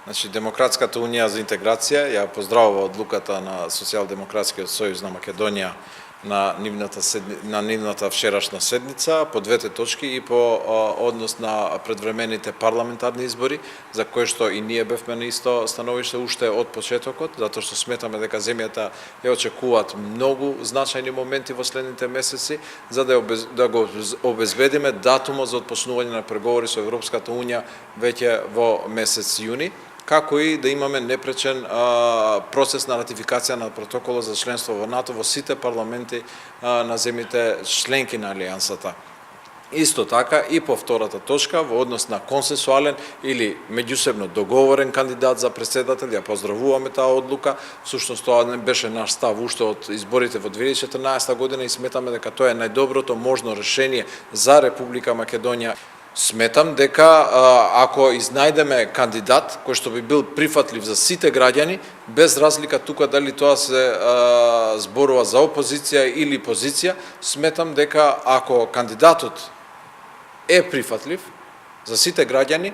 Значи, Демократската унија за интеграција ја поздравува одлуката на Социјалдемократскиот сојуз на Македонија на нивната вчерашна седница по двете точки и по однос на предвремените парламентарни избори, за кои што и ние бевме на исто становиште уште од почетокот, затоа што сметаме дека земјата ја очекуваат многу значајни моменти во следните месеци, за да го обезбедиме датумот за отпочнување на преговори со Европската унија веќе во месец јуни, како и да имаме непречен процес на ратификација на протоколот за членство во НАТО во сите парламенти на земјите членки на Алијансата. Исто така и по втората точка во однос на консенсуален или меѓусебно договорен кандидат за претседател, ја поздравуваме таа одлука. Всушност тоа не беше наш став уште од изборите во 2014 година и сметаме дека тоа е најдоброто можно решение за Република Македонија. Сметам дека ако изнајдеме кандидат кој што би бил прифатлив за сите граѓани, без разлика тука дали тоа се зборува за опозиција или позиција, сметам дека ако кандидатот е прифатлив за сите граѓани,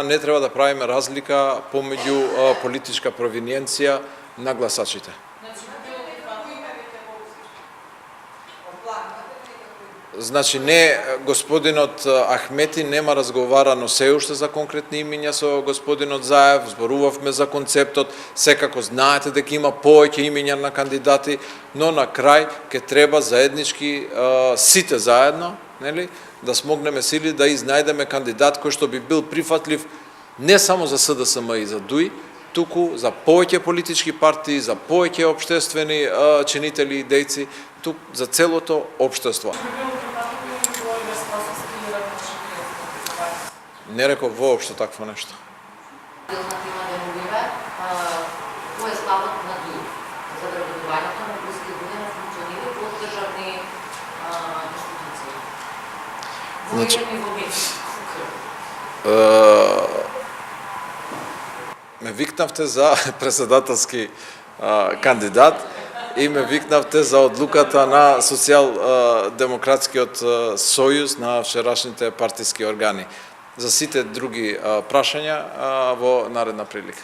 не треба да правиме разлика помеѓу политичка провиненција на гласачите. Значи, не, господинот Ахмети нема разговарано се уште за конкретни имиња со господинот Заев, зборувавме за концептот, секако знаете дека има повеќе имиња на кандидати, но на крај ќе треба заеднички сите заедно, нели, да смогнеме сили да изнајдеме кандидат кој што би бил прифатлив не само за СДСМ и за ДУИ, туку за повеќе политички партии, за повеќе општествени чинители и дејци, тук за целото општество. Не реков воопшто такво нешто. Алтернатива демовива, кој е ставот на ДУИ за вреднувањето на блиски години на функционирање од државни институции? Значи, ме викнавте за претседателски кандидат и ме викнавте за одлуката на Социјалдемократскиот сојуз на вчерашните партиски органи. За сите други прашања во наредна прилика.